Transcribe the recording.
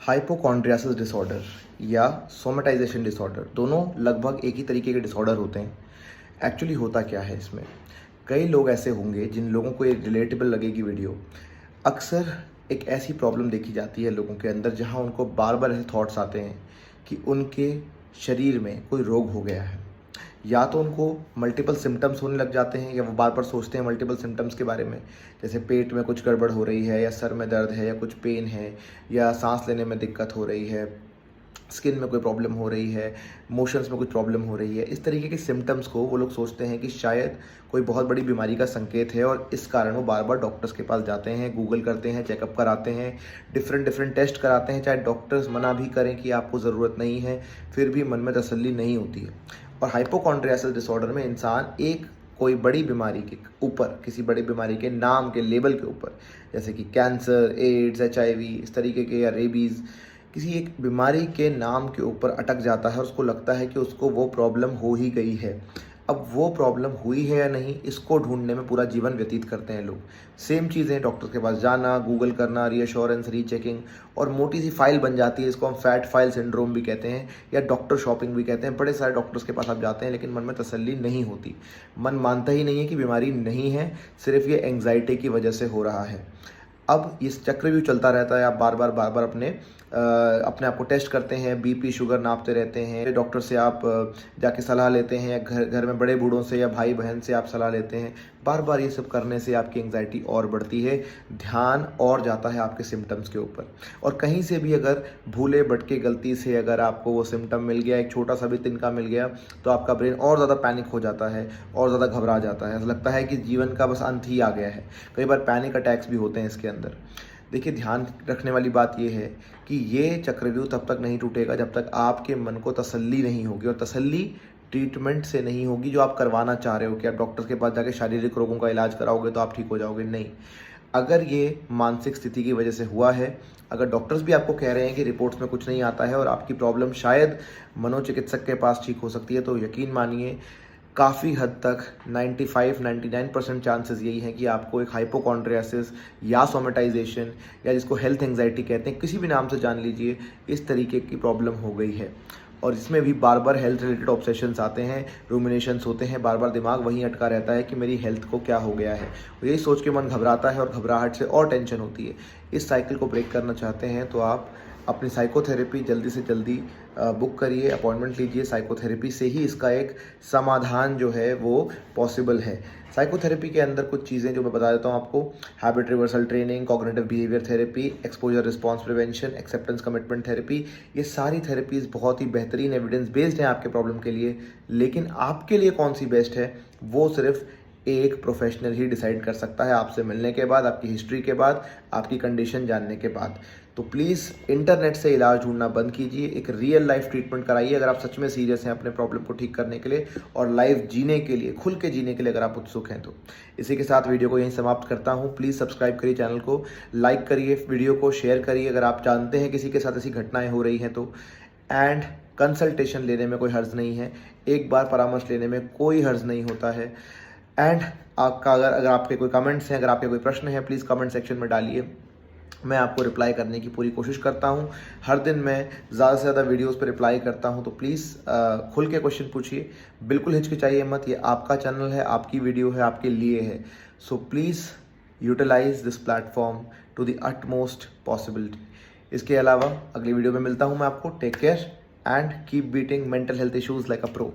Hypochondriasis disorder या somatisation disorder दोनों लगभग एक ही तरीके के डिसऑर्डर होते हैं। एक्चुअली होता क्या है इसमें, कई लोग ऐसे होंगे जिन लोगों को ये रिलेटेबल लगेगी वीडियो। अक्सर एक ऐसी प्रॉब्लम देखी जाती है लोगों के अंदर जहां उनको बार बार ऐसे थॉट्स आते हैं कि उनके शरीर में कोई रोग हो गया है, या तो उनको मल्टीपल सिम्टम्स होने लग जाते हैं या वो बार बार सोचते हैं मल्टीपल सिम्टम्स के बारे में, जैसे पेट में कुछ गड़बड़ हो रही है या सर में दर्द है या कुछ पेन है या सांस लेने में दिक्कत हो रही है, स्किन में कोई प्रॉब्लम हो रही है, मोशंस में कुछ प्रॉब्लम हो रही है। इस तरीके के सिम्टम्स को वो लोग सोचते हैं कि शायद कोई बहुत बड़ी बीमारी का संकेत है और इस कारण वो बार बार डॉक्टर्स के पास जाते हैं, गूगल करते हैं, चेकअप कराते हैं, डिफरेंट टेस्ट कराते हैं, चाहे डॉक्टर्स मना भी करें कि आपको ज़रूरत नहीं है, फिर भी मन में तसल्ली नहीं होती है। और हाइपोकॉन्ड्रियासिस डिसऑर्डर में इंसान एक कोई बड़ी बीमारी के ऊपर, किसी बड़ी बीमारी के नाम के लेबल के ऊपर, जैसे कि कैंसर, एड्स, HIV इस तरीके के, या रेबीज़, किसी एक बीमारी के नाम के ऊपर अटक जाता है और उसको लगता है कि उसको वो प्रॉब्लम हो ही गई है। अब वो प्रॉब्लम हुई है या नहीं, इसको ढूंढने में पूरा जीवन व्यतीत करते हैं लोग। सेम चीज़ें, डॉक्टर के पास जाना, गूगल करना, रीअश्योरेंस, रीचेकिंग, और मोटी सी फाइल बन जाती है। इसको हम फैट फाइल सिंड्रोम भी कहते हैं या डॉक्टर शॉपिंग भी कहते हैं। बड़े सारे डॉक्टर्स के पास आप जाते हैं लेकिन मन में तसल्ली नहीं होती। मन मानता ही नहीं है कि बीमारी नहीं है, सिर्फ ये एंग्जाइटी की वजह से हो रहा है। अब इस चक्रव्यूह चलता रहता है। आप बार बार अपने आप को टेस्ट करते हैं, बीपी शुगर नापते रहते हैं, डॉक्टर से आप जाके सलाह लेते हैं, या घर में बड़े बूढ़ों से या भाई बहन से आप सलाह लेते हैं। बार बार ये सब करने से आपकी एंग्जाइटी और बढ़ती है, ध्यान और जाता है आपके सिम्टम्स के ऊपर। और कहीं से भी अगर भूले भटके गलती से अगर आपको वो सिम्टम मिल गया, एक छोटा सा भी तिनका मिल गया, तो आपका ब्रेन और ज़्यादा पैनिक हो जाता है और ज़्यादा घबरा जाता है। ऐसा लगता है कि जीवन का बस अंत ही आ गया है। कई बार पैनिक अटैक्स भी होते हैं इसके अंदर। देखिए, ध्यान रखने वाली बात यह है कि ये चक्रव्यूह तब तक नहीं टूटेगा जब तक आपके मन को तसल्ली नहीं होगी, और तसल्ली ट्रीटमेंट से नहीं होगी जो आप करवाना चाह रहे हो कि आप डॉक्टर के पास जाके शारीरिक रोगों का इलाज कराओगे तो आप ठीक हो जाओगे। नहीं, अगर ये मानसिक स्थिति की वजह से हुआ है, अगर डॉक्टर्स भी आपको कह रहे हैं कि रिपोर्ट्स में कुछ नहीं आता है और आपकी प्रॉब्लम शायद मनोचिकित्सक के पास ठीक हो सकती है, तो यकीन मानिए काफ़ी हद तक 95-99% चांसेस यही हैं कि आपको एक हाइपोकॉन्ड्रियासिस या सोमेटाइजेशन, या जिसको हेल्थ एंग्जाइटी कहते हैं, किसी भी नाम से जान लीजिए, इस तरीके की प्रॉब्लम हो गई है। और इसमें भी बार बार हेल्थ रिलेटेड ऑब्सेशंस आते हैं, रूमिनेशंस होते हैं, बार बार दिमाग वहीं अटका रहता है कि मेरी हेल्थ को क्या हो गया है। और यही सोच के मन घबराता है और घबराहट से और टेंशन होती है। इस साइकिल को ब्रेक करना चाहते हैं तो आप अपनी साइकोथेरेपी जल्दी से जल्दी बुक करिए, अपॉइंटमेंट लीजिए। साइकोथेरेपी से ही इसका एक समाधान जो है वो पॉसिबल है। साइकोथेरेपी के अंदर कुछ चीज़ें जो मैं बता देता हूँ आपको: habit reversal training, cognitive behaviour therapy, exposure response prevention, acceptance commitment therapy. ये सारी थेरेपीज़ बहुत ही बेहतरीन एविडेंस बेस्ड हैं आपके प्रॉब्लम के लिए। लेकिन आपके लिए कौन सी बेस्ट है, वो सिर्फ एक प्रोफेशनल ही डिसाइड कर सकता है, आपसे मिलने के बाद, आपकी हिस्ट्री के बाद, आपकी कंडीशन जानने के बाद। तो प्लीज़ इंटरनेट से इलाज ढूंढना बंद कीजिए, एक रियल लाइफ ट्रीटमेंट कराइए अगर आप सच में सीरियस हैं अपने प्रॉब्लम को ठीक करने के लिए और लाइफ जीने के लिए, खुल के जीने के लिए अगर आप उत्सुक हैं तो। इसी के साथ वीडियो को यहीं समाप्त करता हूँ। प्लीज़ सब्सक्राइब करिए चैनल को, लाइक करिए, वीडियो को शेयर करिए अगर आप जानते हैं किसी के साथ ऐसी घटनाएँ हो रही हैं तो। एंड कंसल्टेशन लेने में कोई हर्ज नहीं है, एक बार परामर्श लेने में कोई हर्ज नहीं होता है। एंड आपका अगर आपके कोई कमेंट्स हैं, अगर आपके कोई प्रश्न हैं, प्लीज़ कमेंट सेक्शन में डालिए। मैं आपको रिप्लाई करने की पूरी कोशिश करता हूँ। हर दिन मैं ज़्यादा से ज़्यादा वीडियोस पे रिप्लाई करता हूँ, तो प्लीज़ खुल के क्वेश्चन पूछिए, बिल्कुल हिचकिचाइए मत। ये आपका चैनल है, आपकी वीडियो है, आपके लिए है। So please utilise this platform to the utmost possibility. इसके अलावा अगली वीडियो में मिलता हूँ मैं आपको। Take care and keep beating mental health issues like a pro.